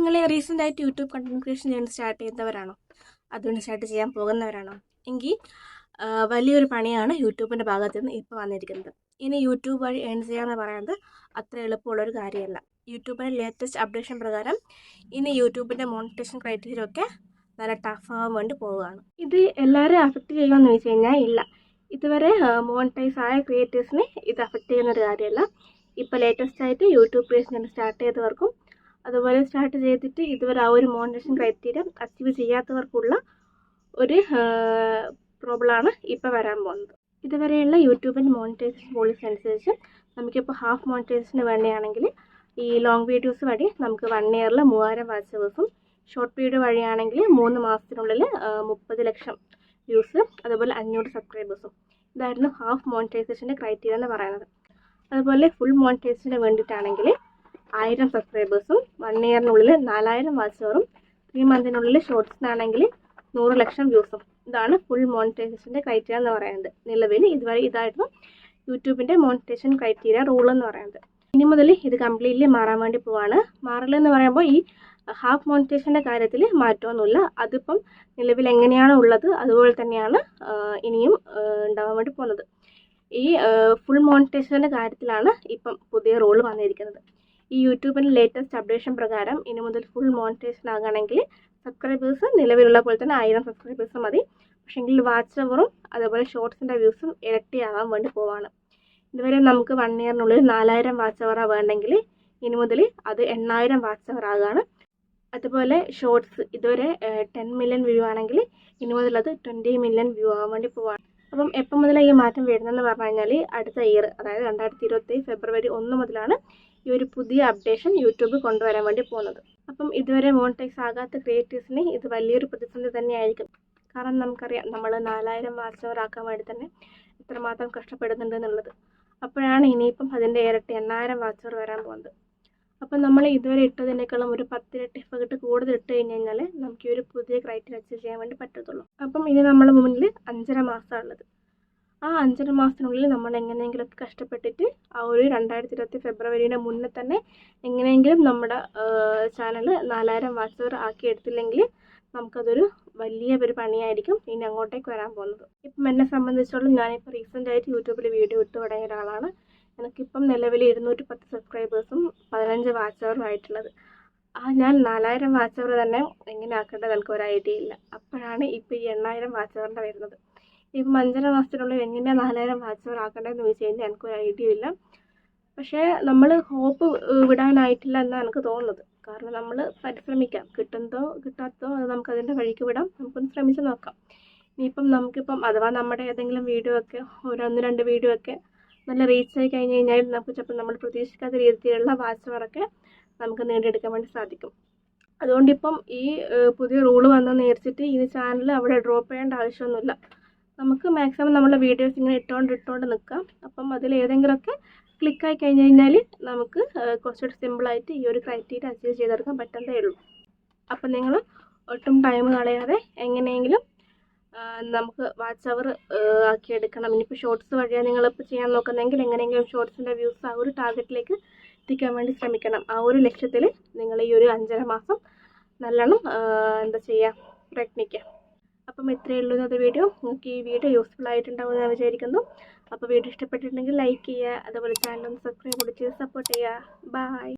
നിങ്ങൾ റീസെൻ്റായിട്ട് YouTube content creation ചെയ്യാൻ start ചെയ്യുന്നവരാണോ? അതുകൊണ്ട് സ്റ്റാർട്ട് ചെയ്യാൻ പോകുന്നവരാണോ? എങ്കിൽ വലിയൊരു പണിയാണ് യൂട്യൂബിൻ്റെ ഭാഗത്ത് നിന്ന് ഇപ്പോൾ വന്നിരിക്കുന്നത്. ഇനി യൂട്യൂബ് വഴി ഏൺ ചെയ്യാമെന്ന് പറയുന്നത് അത്ര എളുപ്പമുള്ളൊരു കാര്യമല്ല. യൂട്യൂബിൻ്റെ ലേറ്റസ്റ്റ് അപ്ഡേഷൻ പ്രകാരം ഇനി യൂട്യൂബിൻ്റെ മോണിറ്റൈസേഷൻ ക്രൈറ്റീരിയ ഒക്കെ നല്ല ടഫാകാൻ വേണ്ടി പോവുകയാണ്. ഇത് എല്ലാവരെയും അഫക്റ്റ് ചെയ്യുമെന്ന് ചോദിച്ചു കഴിഞ്ഞാൽ ഇല്ല. ഇതുവരെ മോണിറ്റൈസ് ആയ ക്രിയേറ്റേഴ്സിനെ ഇത് അഫക്റ്റ് ചെയ്യുന്നൊരു കാര്യമല്ല. ഇപ്പോൾ ലേറ്റസ്റ്റ് ആയിട്ട് യൂട്യൂബ് ക്രിയേഷൻ സ്റ്റാർട്ട് ചെയ്തവർക്കും അതുപോലെ സ്റ്റാർട്ട് ചെയ്തിട്ട് ഇതുവരെ ആ ഒരു മോണിറ്റൈസേഷൻ ക്രൈറ്റീരിയ അച്ചീവ് ചെയ്യാത്തവർക്കുള്ള ഒരു പ്രോബ്ലമാണ് ഇപ്പോൾ വരാൻ പോകുന്നത്. ഇതുവരെയുള്ള യൂട്യൂബിൻ്റെ മോണിറ്റൈസേഷൻ പോളിസി അനുസരിച്ച് നമുക്കിപ്പോൾ ഹാഫ് മോണിറ്റൈസേഷന് വേണ്ടിയാണെങ്കിൽ ഈ ലോങ് വീഡിയോസ് വഴി നമുക്ക് 1 ഇയറിൽ 3000 വാച്ച് അവേഴ്സും, ഷോർട്ട് വീഡിയോ വഴിയാണെങ്കിൽ 3 മാസത്തിനുള്ളിൽ 30 ലക്ഷം വ്യൂസ്, അതുപോലെ 500 സബ്സ്ക്രൈബേഴ്സും. ഇതായിരുന്നു ഹാഫ് മോണിറ്റൈസേഷൻ്റെ ക്രൈറ്റീരിയ എന്ന് പറയുന്നത്. അതുപോലെ ഫുൾ മോണിറ്റൈസേഷന് വേണ്ടിയിട്ടാണെങ്കിൽ 1000 സബ്സ്ക്രൈബേഴ്സും, 1 ഇയറിനുള്ളിൽ 4000 വാച്ച് അവറും, 3 മന്തിനുള്ളിൽ ഷോർട്സിനാണെങ്കിൽ 100 ലക്ഷം വ്യൂസും. ഇതാണ് ഫുൾ മോണിറ്റൈസേഷൻ്റെ ക്രൈറ്റീരിയ എന്ന് പറയുന്നത്. നിലവിൽ ഇതുവരെ ഇതായിരുന്നു യൂട്യൂബിൻ്റെ മോണിറ്റൈസേഷൻ ക്രൈറ്റീരിയ റൂൾ എന്ന് പറയുന്നത്. ഇനി മുതൽ ഇത് കംപ്ലീറ്റ്ലി മാറാൻ വേണ്ടി പോവാണ്. മാറലെന്ന് പറയുമ്പോൾ ഈ ഹാഫ് മോണിറ്റൈസേഷൻ്റെ കാര്യത്തിൽ മാറ്റമൊന്നുമില്ല. അതിപ്പം നിലവിൽ എങ്ങനെയാണോ ഉള്ളത് അതുപോലെ തന്നെയാണ് ഇനിയും ഉണ്ടാവാൻ വേണ്ടി പോകുന്നത്. ഈ ഫുൾ മോണിറ്റൈസേഷൻ്റെ കാര്യത്തിലാണ് ഇപ്പം പുതിയ റൂൾ വന്നിരിക്കുന്നത്. ഈ യൂട്യൂബിൻ്റെ ലേറ്റസ്റ്റ് അപ്ഡേഷൻ പ്രകാരം ഇനി മുതൽ ഫുൾ മോണിറ്റൈസേഷൻ ആകുകയാണെങ്കിൽ സബ്സ്ക്രൈബേഴ്സ് നിലവിലുള്ള പോലെ തന്നെ 1000 സബ്സ്ക്രൈബേഴ്സ് മതി. പക്ഷേങ്കിൽ വാച്ച് അവറും അതുപോലെ ഷോർട്സിൻ്റെ വ്യൂസും ഇരട്ടിയാകാൻ വേണ്ടി പോവാണ്. ഇതുവരെ നമുക്ക് 1 ഇയറിനുള്ളിൽ 4000 വാച്ച് അവറാണ് വേണ്ടെങ്കിൽ ഇനി മുതൽ അത് 8000 വാച്ച് അവർ ആകുകയാണ്. അതുപോലെ ഷോർട്സ് ഇതുവരെ 10 മില്യൺ വ്യൂ ആണെങ്കിൽ ഇനി മുതൽ അത് 20 മില്യൺ വ്യൂ ആകാൻ വേണ്ടി പോവാണ്. അപ്പം എപ്പം മുതലാണ് ഈ മാറ്റം വരുന്നതെന്ന് പറഞ്ഞു കഴിഞ്ഞാൽ അടുത്ത ഇയർ, അതായത് 2027 ഫെബ്രുവരി 1 മുതലാണ് ഈ ഒരു പുതിയ അപ്ഡേഷൻ യൂട്യൂബ് കൊണ്ടുവരാൻ വേണ്ടി പോകുന്നത്. അപ്പം ഇതുവരെ മോണിറ്റൈസ് ആകാത്ത ക്രിയേറ്റേഴ്സിന് ഇത് വലിയൊരു പ്രതിസന്ധി തന്നെയായിരിക്കും. കാരണം നമുക്കറിയാം നമ്മൾ 4000 വാച്ച് അവർ ആക്കാൻ വേണ്ടി തന്നെ എത്രമാത്രം കഷ്ടപ്പെടുന്നുണ്ട് എന്നുള്ളത്. അപ്പോഴാണ് ഇനിയിപ്പം അതിൻ്റെ ഇരട്ടി 8000 വാച്ച് അവർ വരാൻ പോകുന്നത്. അപ്പം നമ്മൾ ഇതുവരെ ഇട്ടതിനേക്കാളും ഒരു 10 ഇരട്ടി എഫർട്ട് കൂടുതൽ ഇട്ട് കഴിഞ്ഞാൽ നമുക്ക് ഈ ഒരു പുതിയ ക്രൈറ്റീരിയ അച്ചീവ് ചെയ്യാൻ വേണ്ടി പറ്റത്തുള്ളൂ. അപ്പം ഇനി നമ്മുടെ മുന്നിൽ 5.5 മാസമാണ് ഉള്ളത്. ആ 5.5 മാസത്തിനുള്ളിൽ നമ്മൾ എങ്ങനെയെങ്കിലുമൊക്കെ കഷ്ടപ്പെട്ടിട്ട് ആ ഒരു 2027 ഫെബ്രുവരിയുടെ മുന്നേ തന്നെ എങ്ങനെയെങ്കിലും നമ്മുടെ ചാനൽ 4000 വാച്ച് അവർ ആക്കി എടുത്തില്ലെങ്കിൽ നമുക്കതൊരു വലിയ ഒരു പണിയായിരിക്കും ഇനി അങ്ങോട്ടേക്ക് വരാൻ പോകുന്നത്. ഇപ്പം എന്നെ സംബന്ധിച്ചോളം ഞാനിപ്പോൾ റീസെൻ്റായിട്ട് യൂട്യൂബിൽ വീഡിയോ ഇട്ട് തുടങ്ങിയ ഒരാളാണ്. എനിക്കിപ്പം നിലവിൽ 210 സബ്സ്ക്രൈബേഴ്സും 15 വാച്ച് അവറും ആയിട്ടുള്ളത്. ഞാൻ 4000 വാച്ച് അവർ തന്നെ എങ്ങനെ ആക്കേണ്ടത് എനിക്ക് ഒരു ഐഡിയ ഇല്ല. അപ്പോഴാണ് ഇപ്പോൾ ഈ 8000 വാച്ച് അവറിൻ്റെ വരുന്നത്. ഇപ്പം 5.5 മാസത്തിനുള്ളിൽ എങ്ങനെയാണ് 4000 വാച്ച് അവർ ആക്കേണ്ടതെന്ന് ചോദിച്ചു കഴിഞ്ഞാൽ എനിക്കൊരു ഐഡിയ ഇല്ല. പക്ഷേ നമ്മൾ ഹോപ്പ് വിടാനായിട്ടില്ല എന്നാണ് എനിക്ക് തോന്നുന്നത്. കാരണം നമ്മൾ പരിശ്രമിക്കാം, കിട്ടുന്നതോ കിട്ടാത്തതോ അത് നമുക്കതിൻ്റെ വഴിക്ക് വിടാം. നമുക്കൊന്ന് ശ്രമിച്ച് നോക്കാം. ഇനിയിപ്പം നമുക്കിപ്പം അഥവാ നമ്മുടെ ഏതെങ്കിലും വീഡിയോ ഒക്കെ 1-2 വീഡിയോ ഒക്കെ നല്ല റീച്ച് ആയി കഴിഞ്ഞ് കഴിഞ്ഞാൽ നമുക്ക് ചിലപ്പോൾ നമ്മൾ പ്രതീക്ഷിക്കാത്ത രീതിയിലുള്ള വാച്ച് അവറൊക്കെ നമുക്ക് നേടിയെടുക്കാൻ വേണ്ടി സാധിക്കും. അതുകൊണ്ടിപ്പം ഈ പുതിയ റൂള് വന്നെന്ന് വിചാരിച്ചിട്ട് ഈ ചാനൽ അവിടെ ഡ്രോപ്പ് ചെയ്യേണ്ട ആവശ്യമൊന്നുമില്ല. നമുക്ക് മാക്സിമം നമ്മുടെ വീഡിയോസ് ഇങ്ങനെ ഇട്ടുകൊണ്ട് നിൽക്കാം. അപ്പം അതിൽ ഏതെങ്കിലുമൊക്കെ ക്ലിക്കായി കഴിഞ്ഞ് കഴിഞ്ഞാൽ നമുക്ക് കുറച്ചുകൂടി സിമ്പിളായിട്ട് ഈ ഒരു ക്രൈറ്റീരിയ അച്ചീവ് ചെയ്തെടുക്കാൻ പറ്റുന്നതേ ഉള്ളൂ. അപ്പം നിങ്ങൾ ഒട്ടും ടൈം കളയാതെ എങ്ങനെയെങ്കിലും നമുക്ക് വാച്ച് അവർ ആക്കിയെടുക്കണം. ഇനിയിപ്പോൾ ഷോർട്സ് വഴിയാണ് നിങ്ങളിപ്പോൾ ചെയ്യാൻ നോക്കുന്നതെങ്കിൽ എങ്ങനെയെങ്കിലും ഷോർട്സിൻ്റെ വ്യൂസ് ആ ഒരു ടാർഗറ്റിലേക്ക് എത്തിക്കാൻ വേണ്ടി ശ്രമിക്കണം. ആ ഒരു ലക്ഷ്യത്തിൽ നിങ്ങൾ ഈ ഒരു 5.5 മാസം നല്ലോണം പ്രയത്നിക്കുക. അപ്പം ഇത്രയേ ഉള്ളൂ ഇന്നത്തെ വീഡിയോ. നിങ്ങൾക്ക് ഈ വീഡിയോ യൂസ്ഫുൾ ആയിട്ടുണ്ടാവുമെന്ന് ഞാൻ വിചാരിക്കുന്നു. അപ്പോൾ വീഡിയോ ഇഷ്ടപ്പെട്ടിട്ടുണ്ടെങ്കിൽ ലൈക്ക് ചെയ്യുക, അതുപോലെ ചാനൽ ഒന്ന് സബ്സ്ക്രൈബ് കൂടി ചെയ്ത് സപ്പോർട്ട് ചെയ്യുക. ബൈ.